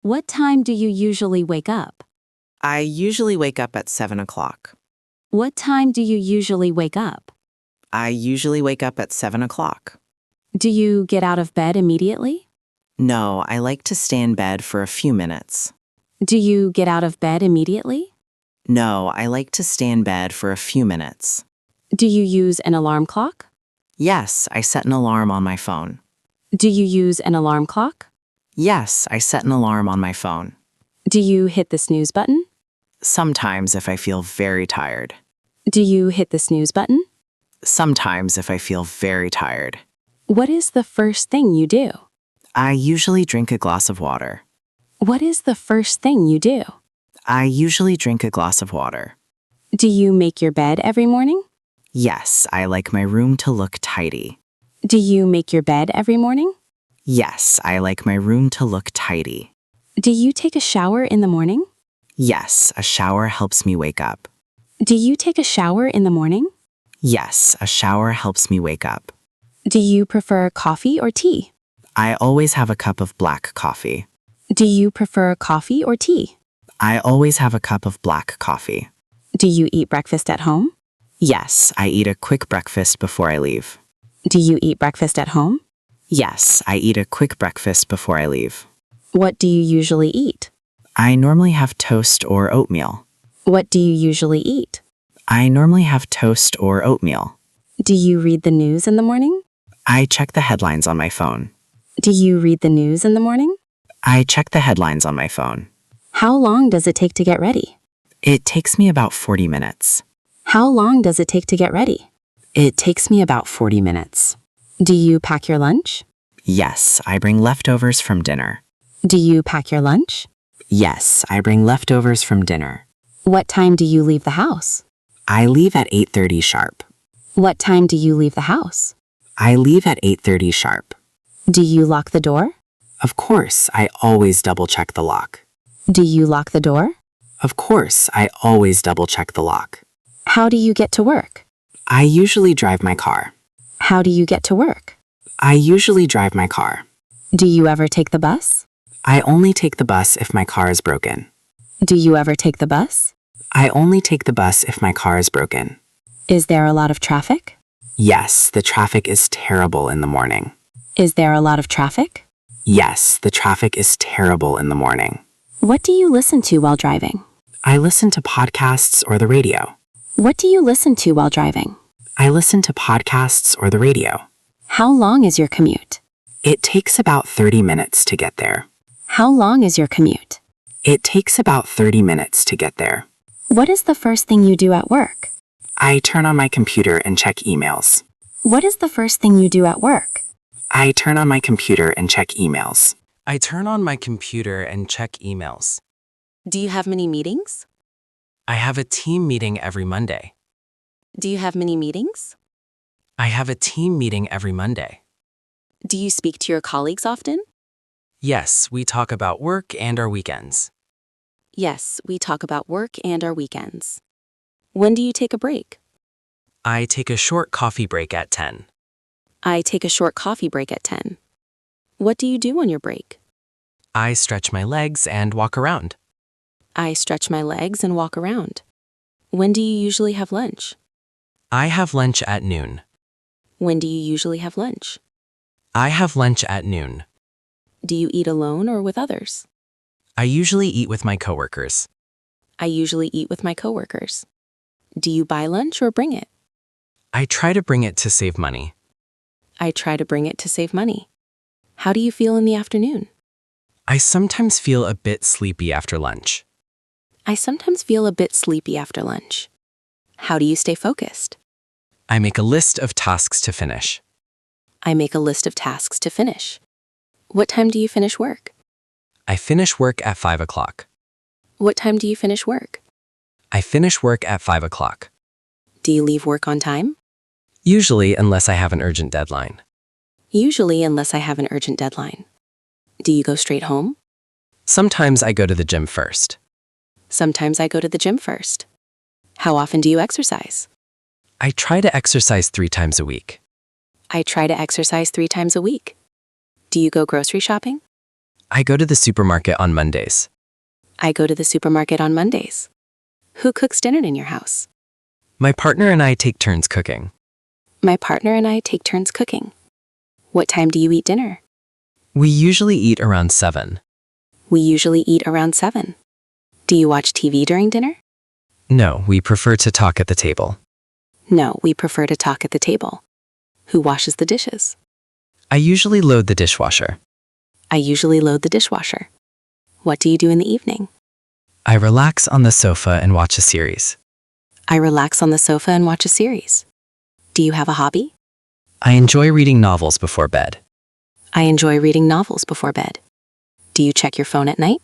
What time do you usually wake up? I usually wake up at 7 o'clock. What time do you usually wake up? I usually wake up at 7 o'clock. Do you get out of bed immediately? No, I like to stay in bed for a few minutes. Do you get out of bed immediately? No, I like to stay in bed for a few minutes. Do you use an alarm clock? Yes, I set an alarm on my phone. Do you use an alarm clock? Yes, I set an alarm on my phone. Do you hit the snooze button? Sometimes if I feel very tired. Do you hit the snooze button? Sometimes if I feel very tired. What is the first thing you do? I usually drink a glass of water. What is the first thing you do? I usually drink a glass of water. Do you make your bed every morning? Yes, I like my room to look tidy. Do you make your bed every morning? Yes, I like my room to look tidy. Do you take a shower in the morning? Yes, a shower helps me wake up. Do you take a shower in the morning? Yes, a shower helps me wake up. Do you prefer coffee or tea? I always have a cup of black coffee. Do you prefer coffee or tea? I always have a cup of black coffee. Do you eat breakfast at home? Yes, I eat a quick breakfast before I leave. Do you eat breakfast at home? Yes, I eat a quick breakfast before I leave. What do you usually eat? I normally have toast or oatmeal. What do you usually eat? I normally have toast or oatmeal. Do you read the news in the morning? I check the headlines on my phone. Do you read the news in the morning? I check the headlines on my phone. How long does it take to get ready? It takes me about 40 minutes. How long does it take to get ready? It takes me about 40 minutes. Do you pack your lunch? Yes, I bring leftovers from dinner. Do you pack your lunch? Yes, I bring leftovers from dinner. What time do you leave the house? I leave at 8:30 sharp. What time do you leave the house? I leave at 8:30 sharp. Do you lock the door? Of course, I always double-check the lock. Do you lock the door? Of course, I always double-check the lock. How do you get to work? I usually drive my car. How do you get to work? I usually drive my car. Do you ever take the bus? I only take the bus if my car is broken. Do you ever take the bus? I only take the bus if my car is broken. Is there a lot of traffic? Yes, the traffic is terrible in the morning. Is there a lot of traffic? Yes, the traffic is terrible in the morning. What do you listen to while driving? I listen to podcasts or the radio. What do you listen to while driving? I listen to podcasts or the radio. How long is your commute? It takes about 30 minutes to get there. How long is your commute? It takes about 30 minutes to get there. What is the first thing you do at work? I turn on my computer and check emails. What is the first thing you do at work? I turn on my computer and check emails. I turn on my computer and check emails. Do you have many meetings? I have a team meeting every Monday. Do you have many meetings? I have a team meeting every Monday. Do you speak to your colleagues often? Yes, we talk about work and our weekends. Yes, we talk about work and our weekends. When do you take a break? I take a short coffee break at 10. I take a short coffee break at 10. What do you do on your break? I stretch my legs and walk around. I stretch my legs and walk around. When do you usually have lunch? I have lunch at noon. When do you usually have lunch? I have lunch at noon. Do you eat alone or with others? I usually eat with my coworkers. I usually eat with my coworkers. Do you buy lunch or bring it? I try to bring it to save money. I try to bring it to save money. How do you feel in the afternoon? I sometimes feel a bit sleepy after lunch. I sometimes feel a bit sleepy after lunch. How do you stay focused? I make a list of tasks to finish. I make a list of tasks to finish. What time do you finish work? I finish work at 5 o'clock. What time do you finish work? I finish work at 5 o'clock. Do you leave work on time? Usually, unless I have an urgent deadline. Usually, unless I have an urgent deadline. Do you go straight home? Sometimes I go to the gym first. Sometimes I go to the gym first. How often do you exercise? I try to exercise 3 times a week. I try to exercise 3 times a week. Do you go grocery shopping? I go to the supermarket on Mondays. I go to the supermarket on Mondays. Who cooks dinner in your house? My partner and I take turns cooking. My partner and I take turns cooking. What time do you eat dinner? We usually eat around 7. We usually eat around 7. Do you watch TV during dinner? No, we prefer to talk at the table. No, we prefer to talk at the table. Who washes the dishes? I usually load the dishwasher. I usually load the dishwasher. What do you do in the evening? I relax on the sofa and watch a series. I relax on the sofa and watch a series. Do you have a hobby? I enjoy reading novels before bed. I enjoy reading novels before bed. Do you check your phone at night?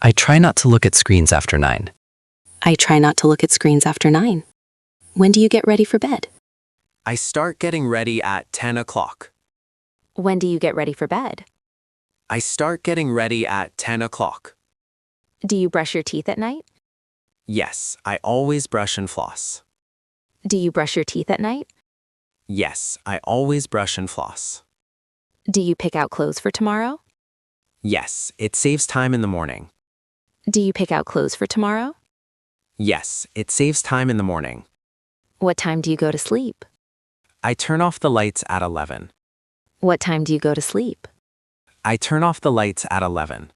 I try not to look at screens after 9. I try not to look at screens after 9. When do you get ready for bed? I start getting ready at 10 o'clock. When do you get ready for bed? I start getting ready at 10 o'clock. Do you brush your teeth at night? Yes, I always brush and floss. Do you brush your teeth at night? Yes, I always brush and floss. Do you pick out clothes for tomorrow? Yes, it saves time in the morning. Do you pick out clothes for tomorrow? Yes, it saves time in the morning. What time do you go to sleep? I turn off the lights at 11. What time do you go to sleep? I turn off the lights at 11.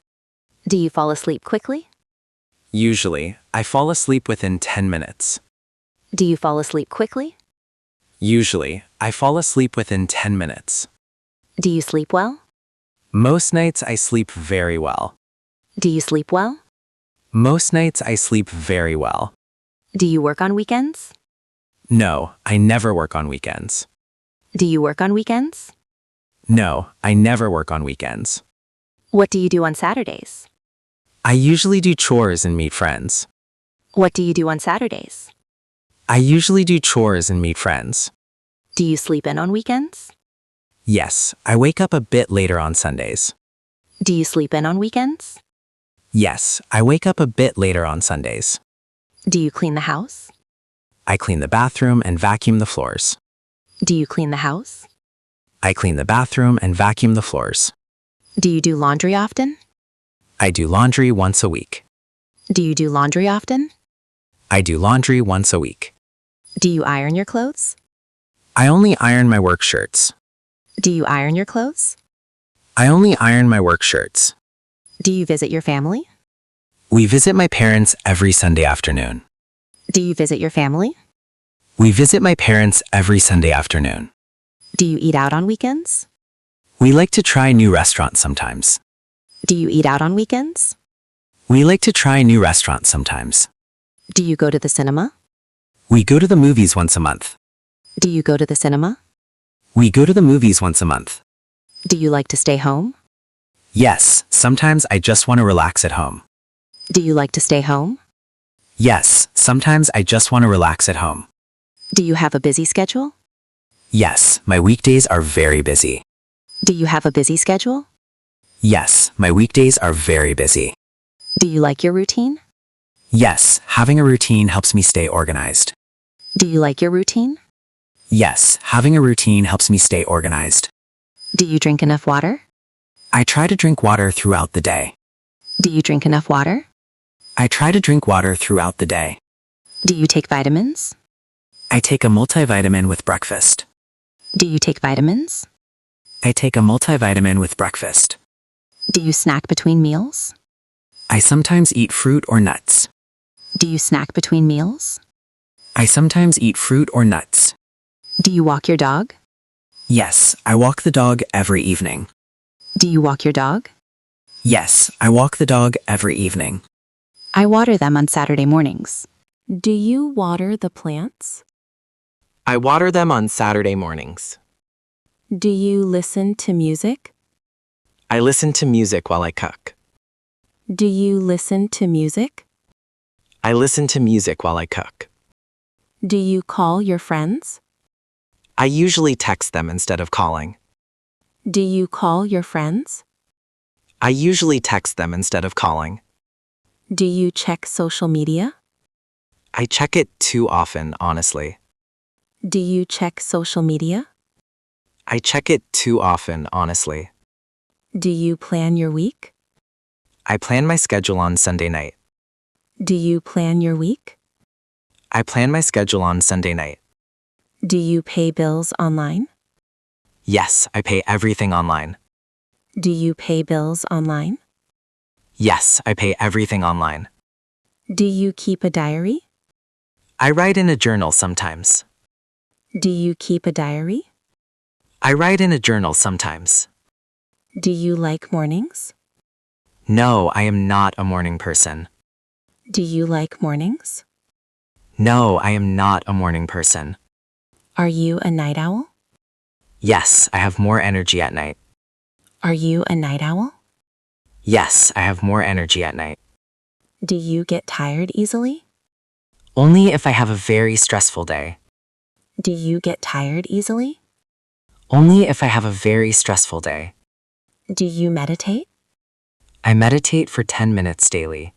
Do you fall asleep quickly? Usually, I fall asleep within 10 minutes. Do you fall asleep quickly? Usually, I fall asleep within 10 minutes. Do you sleep well? Most nights I sleep very well. Do you sleep well? Most nights I sleep very well. Do you work on weekends? No, I never work on weekends. Do you work on weekends? No, I never work on weekends. What do you do on Saturdays? I usually do chores and meet friends. What do you do on Saturdays? I usually do chores and meet friends. Do you sleep in on weekends? Yes, I wake up a bit later on Sundays. Do you sleep in on weekends? Yes, I wake up a bit later on Sundays. Do you clean the house? I clean the bathroom and vacuum the floors. Do you clean the house? I clean the bathroom and vacuum the floors. Do you do laundry often? I do laundry once a week. Do you do laundry often? I do laundry once a week. Do you iron your clothes? I only iron my work shirts. Do you iron your clothes? I only iron my work shirts. Do you visit your family? We visit my parents every Sunday afternoon. Do you visit your family? We visit my parents every Sunday afternoon. Do you eat out on weekends? We like to try new restaurants sometimes. Do you eat out on weekends? We like to try new restaurants sometimes. Do you go to the cinema? We go to the movies once a month. Do you go to the cinema? We go to the movies once a month. Do you like to stay home? Yes, sometimes I just want to relax at home. Do you like to stay home? Yes, sometimes I just want to relax at home. Do you have a busy schedule? Yes, my weekdays are very busy. Do you have a busy schedule? Yes, my weekdays are very busy. Do you like your routine? Yes, having a routine helps me stay organized. Do you like your routine? Yes, having a routine helps me stay organized. Do you drink enough water? I try to drink water throughout the day. Do you drink enough water? I try to drink water throughout the day. Do you take vitamins? I take a multivitamin with breakfast. Do you take vitamins? I take a multivitamin with breakfast. Do you snack between meals? I sometimes eat fruit or nuts. Do you snack between meals? I sometimes eat fruit or nuts. Do you walk your dog? Yes, I walk the dog every evening. Do you walk your dog? Yes, I walk the dog every evening. I water them on Saturday mornings. Do you water the plants? I water them on Saturday mornings. Do you listen to music? I listen to music while I cook. Do you listen to music? I listen to music while I cook. Do you call your friends? I usually text them instead of calling. Do you call your friends? I usually text them instead of calling. Do you check social media? I check it too often, honestly. Do you check social media? I check it too often, honestly. Do you plan your week? I plan my schedule on Sunday night. Do you plan your week? I plan my schedule on Sunday night. Do you pay bills online? Yes, I pay everything online. Do you pay bills online? Yes, I pay everything online. Do you keep a diary? I write in a journal sometimes. Do you keep a diary? I write in a journal sometimes. Do you like mornings? No, I am not a morning person. Do you like mornings? No, I am not a morning person. Are you a night owl? Yes, I have more energy at night. Are you a night owl? Yes, I have more energy at night. Do you get tired easily? Only if I have a very stressful day. Do you get tired easily? Only if I have a very stressful day. Do you meditate? I meditate for 10 minutes daily.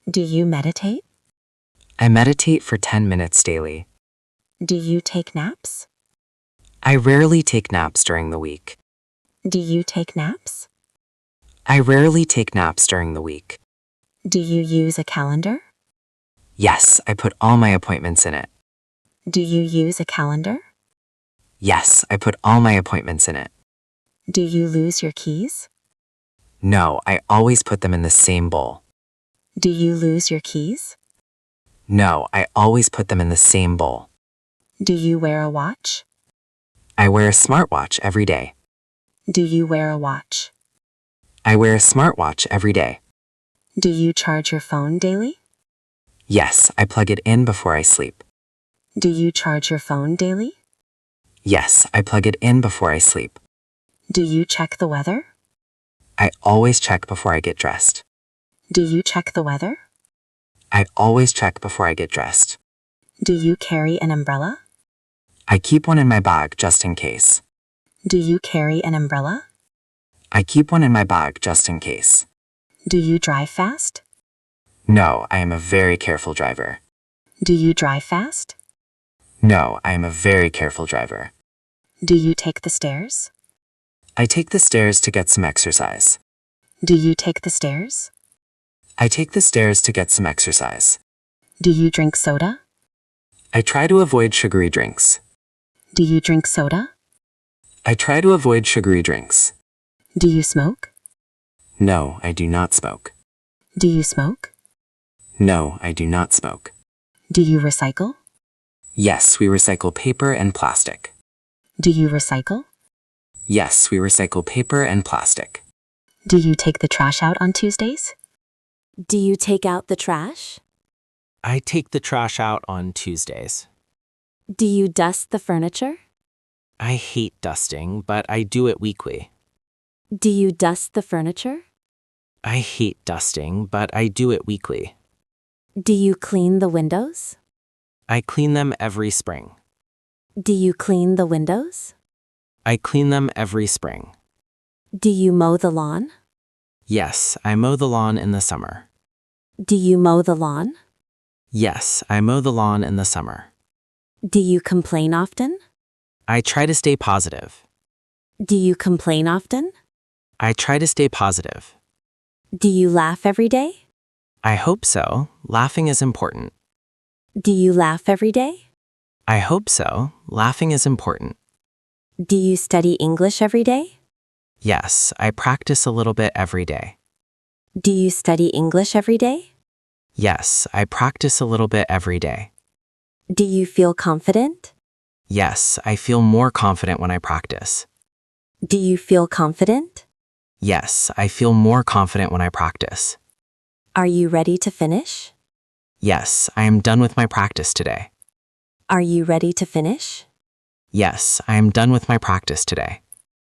Do you meditate? I meditate for 10 minutes daily. Do you take naps? I rarely take naps during the week. Do you take naps? I rarely take naps during the week. Do you use a calendar? Yes, I put all my appointments in it. Do you use a calendar? Yes, I put all my appointments in it. Do you lose your keys? No, I always put them in the same bowl. Do you lose your keys? No, I always put them in the same bowl. Do you wear a watch? I wear a smartwatch every day. Do you wear a watch? I wear a smartwatch every day. Do you charge your phone daily? Yes, I plug it in before I sleep. Do you charge your phone daily? Yes, I plug it in before I sleep. Do you check the weather? I always check before I get dressed. Do you check the weather? I always check before I get dressed. Do you carry an umbrella? I keep one in my bag just in case. Do you carry an umbrella? I keep one in my bag just in case. Do you drive fast? No, I am a very careful driver. Do you drive fast? No, I am a very careful driver. Do you take the stairs? I take the stairs to get some exercise. Do you take the stairs? I take the stairs to get some exercise. Do you drink soda? I try to avoid sugary drinks. Do you drink soda? I try to avoid sugary drinks. Do you smoke? No, I do not smoke. Do you smoke? No, I do not smoke. Do you recycle? Yes, we recycle paper and plastic. Do you recycle? Yes, we recycle paper and plastic. Do you take the trash out on Tuesdays? Do you take out the trash? I take the trash out on Tuesdays. Do you dust the furniture? I hate dusting, but I do it weekly. Do you dust the furniture? I hate dusting, but I do it weekly. Do you clean the windows? I clean them every spring. Do you clean the windows? I clean them every spring. Do you mow the lawn? Yes, I mow the lawn in the summer. Do you mow the lawn? Yes, I mow the lawn in the summer. Do you complain often? I try to stay positive. Do you complain often? I try to stay positive. Do you laugh every day? I hope so. Laughing is important. Do you laugh every day? I hope so. Laughing is important. Do you study English every day? Yes, I practice a little bit every day. Do you study English every day? Yes, I practice a little bit every day. Do you feel confident? Yes, I feel more confident when I practice. Do you feel confident? Yes, I feel more confident when I practice. Are you ready to finish? Yes, I am done with my practice today. Are you ready to finish? Yes, I am done with my practice today.